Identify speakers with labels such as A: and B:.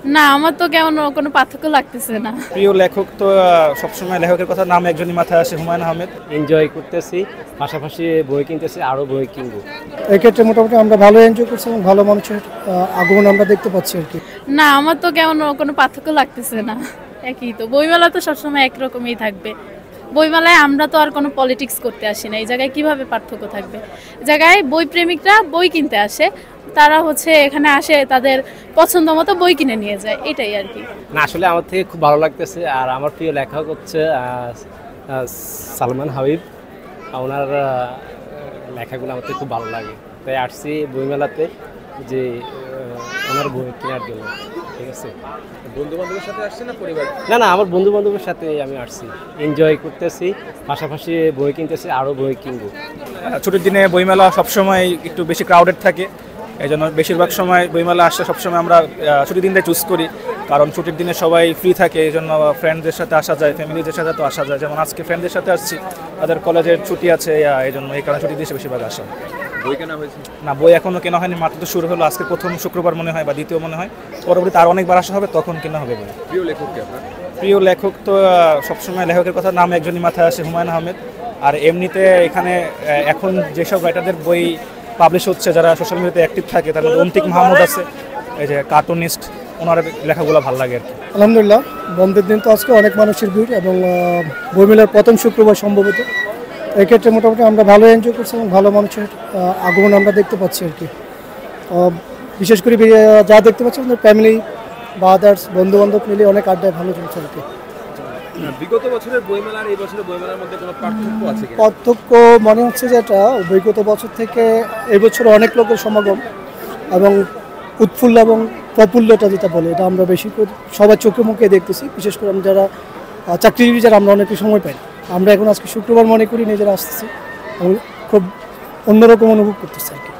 A: না, আমার তো কেমন কোনো পার্থক্য লাগতেছে না।
B: প্রিয় লেখক তো সবসময় লেখকের কথা নাম একজনই মাথায় আসে, হুমায়ুন আহমেদ।
C: এনজয় করতেছি, পাশাপাশি বই কিনতেছি, আরও বই কিনবো।
D: এক্ষেত্রে মোটামুটি আমরা ভালো এনজয় করছি এবং ভালো মানুষের আগমন আমরা দেখতে পাচ্ছি আর কি।
A: না, আমার তো কেমন কোনো পার্থক্য লাগতেছে না, একই তো। বইমেলা তো সবসময় একরকমই থাকবে। বইমেলায় আমরা তো আর কোনো পলিটিক্স করতে আসি না, এই জায়গায় কিভাবে পার্থক্য থাকবে? এই জায়গায় বই প্রেমিকরা বই কিনতে আসে, তারা এখানে আসে তাদের পছন্দ মতো বই কিনে নিয়ে যায়, এটাই আর কি।
C: না, আসলে আমার থেকে খুব ভালো লাগতেছে। আর আমার প্রিয় লেখক হচ্ছে সালমান হাবিব। ওনার লেখাগুলো আমার থেকে খুব ভালো লাগে, তাই আসছি বইমেলাতে যে ওনার বই কেনার জন্য। ঠিক আছে,
E: বন্ধু বান্ধবের সাথে আসছে না পরিবার?
C: না না, আমার বন্ধু বান্ধবের সাথে আমি আসছি, এনজয় করতেছি, পাশাপাশি বই কিনতেছি, আরও বই কিনবো।
B: ছুটির দিনে বইমেলা সবসময় একটু বেশি ক্রাউডেড থাকে, এই জন্য বেশিরভাগ সময় বইমেলা আসতে সবসময় আমরা ছুটির দিনটাই চুজ করি, কারণ ছুটির দিনে সবাই ফ্রি থাকে, এই জন্য ফ্রেন্ডদের সাথে আসা যায়, ফ্যামিলিদের সাথে তো আসা যায়। যেমন আজকে ফ্রেন্ডদের সাথে আসছি, তাদের কলেজের ছুটি আছে, এই জন্য এই কারণে ছুটির দিনে বেশিরভাগ আসা।
E: বই কেনা হয়েছে?
B: না, বই এখনও কেনা হয়নি, মাত্র তো শুরু হলো, আজকে প্রথম শুক্রবার মনে হয় বা দ্বিতীয় মনে হয়, পরবর্তীতে আর অনেকবার আসা হবে, তখন কেনা হবে বই।
E: প্রিয় লেখক কে আপনার?
B: প্রিয় লেখক তো সবসময় লেখকের কথা নাম একজনই মাথায় আসে, হুমায়ুন আহমেদ। আর এমনিতে এখানে এখন যেসব রাইটারদের বই পাবলিশ হচ্ছে, যারা সোশ্যাল মিডিয়াতে অ্যাক্টিভ থাকে, তার মধ্যে অন্তিক মাহমুদ আছে, এই যে কার্টুনিস্ট, ওনার লেখাগুলো ভালো লাগে আর কি।
D: আলহামদুলিল্লাহ, বন্ধের দিন তো আজকে অনেক মানুষের ভিড় এবং বইমেলার প্রথম শুক্রবার সম্ভবত। এক্ষেত্রে মোটামুটি আমরা ভালো এনজয় করছি এবং ভালো মানুষের আগমন আমরা দেখতে পাচ্ছি আর কি। বিশেষ করে যা দেখতে পাচ্ছি আমাদের ফ্যামিলি বা আদার্স বন্ধুবান্ধব মিলে অনেক আড্ডায় ভালো চলছে আর কি।
E: বিগত বছরের বইমেলার এই বছরের বইমেলার মধ্যে কোনো পার্থক্য আছে কি?
D: পার্থক্য মনে হচ্ছে যে এটা বিগত বছর থেকে এই বছর অনেক লোকের সমাগম এবং উৎফুল্ল এবং প্রফুল্লতা যেটা বলে, এটা আমরা বেশি করে সবার চোখে মুখে দেখতেছি। বিশেষ করে আমরা যারা চাকরিজীবী, যারা আমরা অনেক সময় পাই, আমরা এখন আজকে শুক্রবার মনে করি নিজেরা আসতেছি এবং খুব অন্যরকম অনুভব করতেছি আর কি।